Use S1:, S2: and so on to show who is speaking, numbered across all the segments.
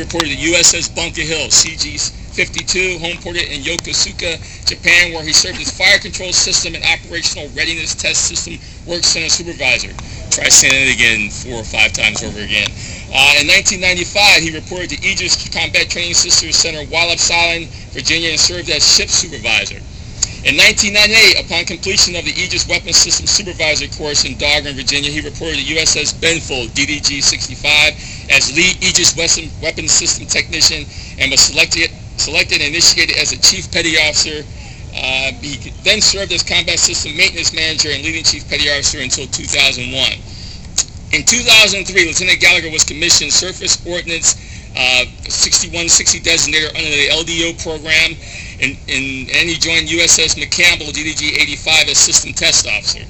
S1: reported to USS Bunker Hill, CG-52, homeported in Yokosuka, Japan, where he served as Fire Control System and Operational Readiness Test System Work Center Supervisor. Try saying it again 4 or 5 times over again. In 1995, he reported to Aegis Combat Training Systems Center, Wallops Island, Virginia, and served as Ship Supervisor. In 1998, upon completion of the Aegis Weapons Systems Supervisor course in Dahlgren, Virginia, he reported to USS Benfold, DDG-65, as Lead Aegis Weapons System Technician, and was selected and initiated as a Chief Petty Officer. He then served as Combat System Maintenance Manager and Leading Chief Petty Officer until 2001. In 2003, Lieutenant Gallagher was commissioned Surface Ordnance 6160 Designator under the LDO program, and he joined USS McCampbell, DDG-85, as System Test Officer.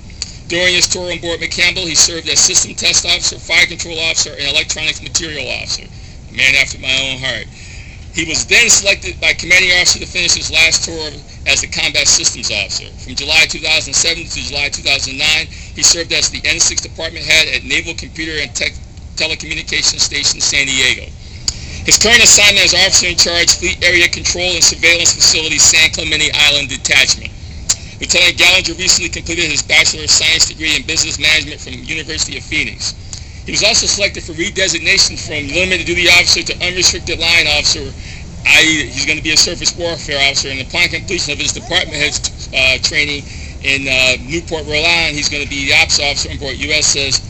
S1: During his tour on board McCampbell, he served as System Test Officer, Fire Control Officer, and Electronics Material Officer, a man after my own heart. He was then selected by Commanding Officer to finish his last tour as the Combat Systems Officer. From July 2007 to July 2009, he served as the N6 Department Head at Naval Computer and Telecommunications Station, San Diego. His current assignment is Officer in Charge, Fleet Area Control and Surveillance Facility, San Clemente Island Detachment. Lieutenant Gallagher recently completed his Bachelor of Science degree in Business Management from the University of Phoenix. He was also selected for redesignation from Limited Duty Officer to Unrestricted Line Officer, i.e. he's going to be a Surface Warfare Officer, and upon completion of his Department Head training in Newport, Rhode Island, he's going to be the Ops Officer on board USS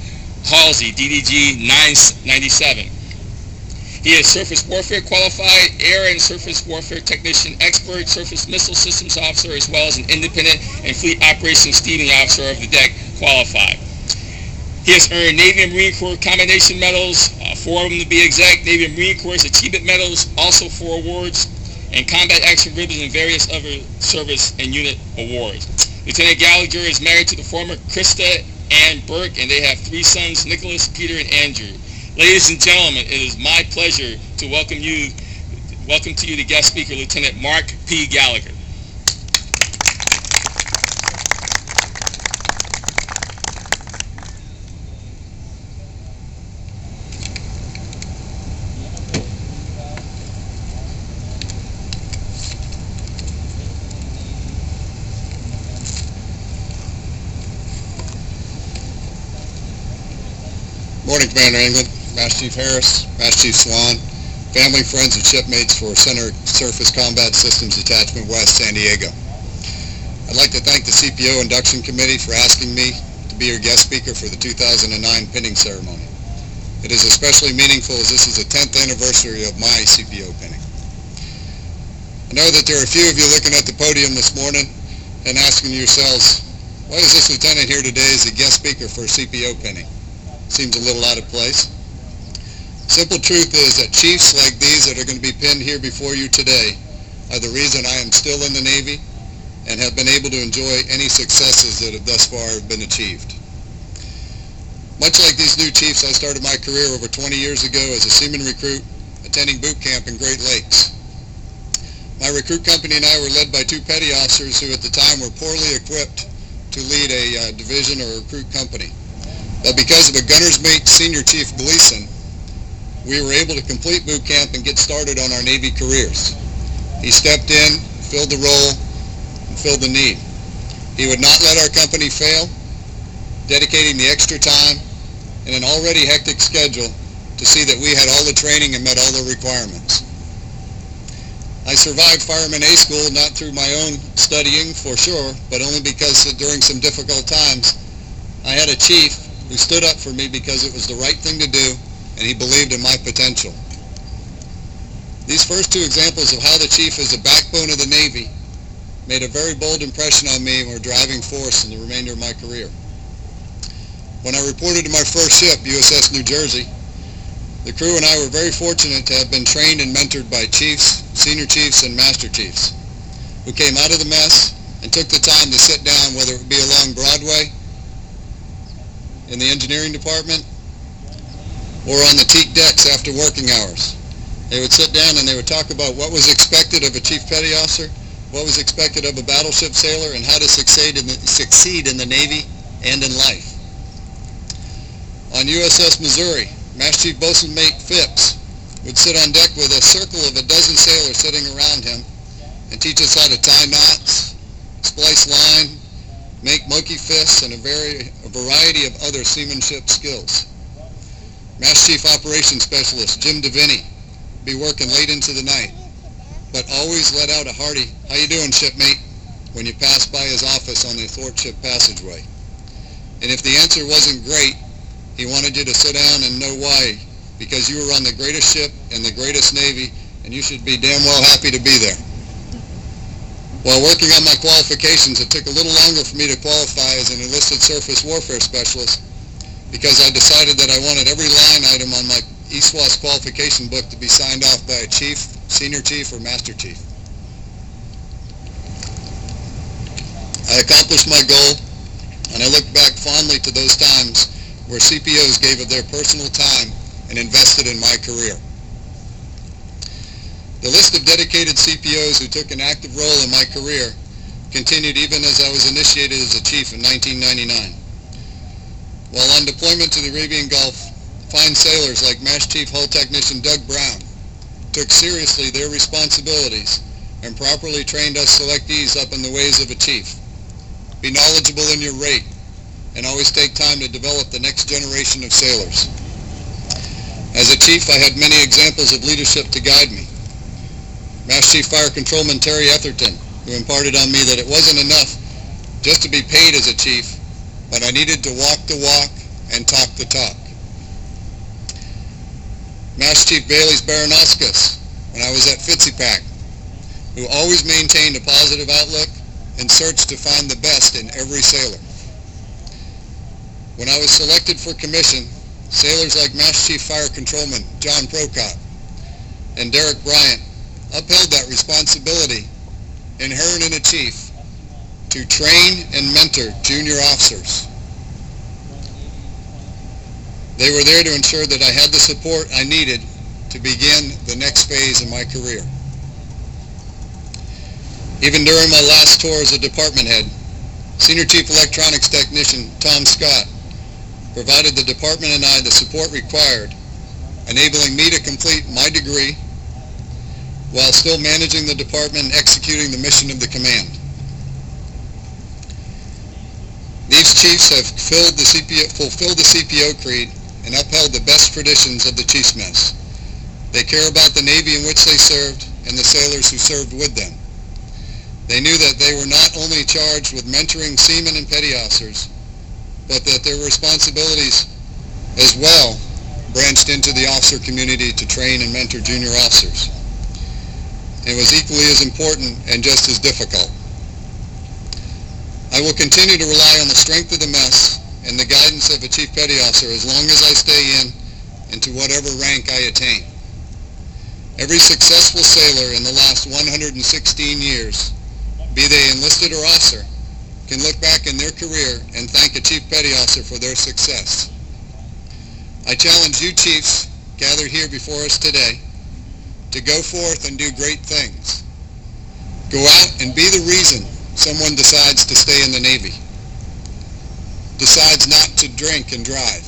S1: Halsey, DDG-997. He is Surface Warfare Qualified, Air and Surface Warfare Technician Expert, Surface Missile Systems Officer, as well as an Independent and Fleet Operations Steaming Officer of the Deck Qualified. He has earned Navy and Marine Corps combination medals, 4 of them to be exact, Navy and Marine Corps Achievement Medals, also 4 awards, and Combat Action Ribbons and various other service and unit awards. Lieutenant Gallagher is married to the former Krista Ann Burke, and they have 3 sons, Nicholas, Peter, and Andrew. Ladies and gentlemen, it is my pleasure to welcome to you the guest speaker, Lieutenant Mark P. Gallagher.
S2: Morning, Commander England, Master Chief Harris, Master Chief Swan, family, friends, and shipmates for Center Surface Combat Systems Detachment West, San Diego. I'd like to thank the CPO Induction Committee for asking me to be your guest speaker for the 2009 pinning ceremony. It is especially meaningful as this is the 10th anniversary of my CPO pinning. I know that there are a few of you looking at the podium this morning and asking yourselves, why is this lieutenant here today as a guest speaker for CPO pinning? Seems a little out of place. Simple truth is that chiefs like these that are going to be pinned here before you today are the reason I am still in the Navy and have been able to enjoy any successes that have thus far been achieved. Much like these new chiefs, I started my career over 20 years ago as a seaman recruit attending boot camp in Great Lakes. My recruit company and I were led by 2 petty officers who at the time were poorly equipped to lead a division or recruit company. But because of a gunner's mate, Senior Chief Gleason, we were able to complete boot camp and get started on our Navy careers. He stepped in, filled the role, and filled the need. He would not let our company fail, dedicating the extra time and an already hectic schedule to see that we had all the training and met all the requirements. I survived Fireman A School not through my own studying for sure, but only because during some difficult times I had a chief who stood up for me because it was the right thing to do and he believed in my potential. These first 2 examples of how the chief is the backbone of the Navy made a very bold impression on me and were a driving force in the remainder of my career. When I reported to my first ship, USS New Jersey, the crew and I were very fortunate to have been trained and mentored by chiefs, senior chiefs, and master chiefs who came out of the mess and took the time to sit down, whether it would be along Broadway, in the engineering department, or on the teak decks after working hours. They would sit down and they would talk about what was expected of a chief petty officer, what was expected of a battleship sailor, and how to succeed in the Navy and in life. On USS Missouri, Master Chief Bosun Mate Phipps would sit on deck with a circle of a dozen sailors sitting around him and teach us how to tie knots, splice line, make monkey fists, and a variety of other seamanship skills. Master Chief Operations Specialist Jim Deviney would be working late into the night, but always let out a hearty, "How you doing, shipmate?" when you passed by his office on the athwartship passageway. And if the answer wasn't great, he wanted you to sit down and know why, because you were on the greatest ship in the greatest Navy, and you should be damn well happy to be there. While working on my qualifications, it took a little longer for me to qualify as an enlisted surface warfare specialist because I decided that I wanted every line item on my ESWAS qualification book to be signed off by a chief, senior chief, or master chief. I accomplished my goal, and I look back fondly to those times where CPOs gave of their personal time and invested in my career. The list of dedicated CPOs who took an active role in my career continued even as I was initiated as a chief in 1999. While on deployment to the Arabian Gulf, fine sailors like Master Chief Hull Technician Doug Brown took seriously their responsibilities and properly trained us selectees up in the ways of a chief. Be knowledgeable in your rate, and always take time to develop the next generation of sailors. As a chief, I had many examples of leadership to guide me. Master Chief Fire Controlman Terry Etherton, who imparted on me that it wasn't enough just to be paid as a chief, but I needed to walk the walk and talk the talk. Master Chief Bailey's Baronoskas, when I was at FITSEPAC, who always maintained a positive outlook and searched to find the best in every sailor. When I was selected for commission, sailors like Master Chief Fire Controlman John Prokop and Derek Bryant upheld that responsibility inherent in a chief to train and mentor junior officers. They were there to ensure that I had the support I needed to begin the next phase of my career. Even during my last tour as a department head, Senior Chief Electronics Technician Tom Scott provided the department and I the support required, enabling me to complete my degree while still managing the department and executing the mission of the command. These chiefs have fulfilled the CPO creed and upheld the best traditions of the Chief's Mess. They care about the Navy in which they served and the sailors who served with them. They knew that they were not only charged with mentoring seamen and petty officers, but that their responsibilities as well branched into the officer community to train and mentor junior officers. It was equally as important and just as difficult. I will continue to rely on the strength of the mess and the guidance of a Chief Petty Officer as long as I stay in and to whatever rank I attain. Every successful sailor in the last 116 years, be they enlisted or officer, can look back in their career and thank a Chief Petty Officer for their success. I challenge you chiefs gathered here before us today to go forth and do great things. Go out and be the reason someone decides to stay in the Navy, decides not to drink and drive,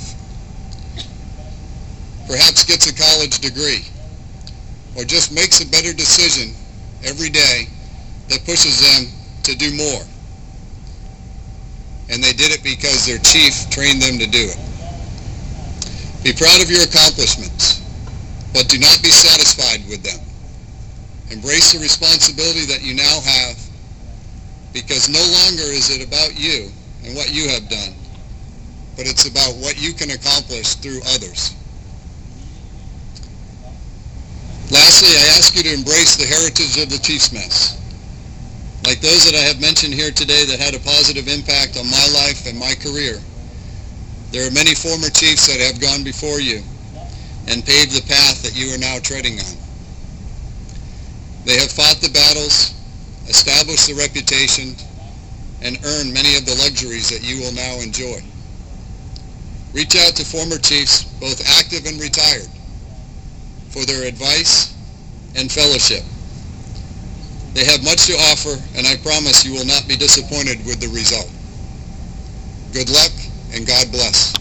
S2: perhaps gets a college degree, or just makes a better decision every day that pushes them to do more. And they did it because their chief trained them to do it. Be proud of your accomplishments, but do not be satisfied with them. Embrace the responsibility that you now have, because no longer is it about you and what you have done, but it's about what you can accomplish through others. Lastly, I ask you to embrace the heritage of the Chief's Mess. Like those that I have mentioned here today that had a positive impact on my life and my career, there are many former chiefs that have gone before you and paved the path that you are now treading on. They have fought the battles, established the reputation, and earned many of the luxuries that you will now enjoy. Reach out to former chiefs, both active and retired, for their advice and fellowship. They have much to offer, and I promise you will not be disappointed with the result. Good luck, and God bless.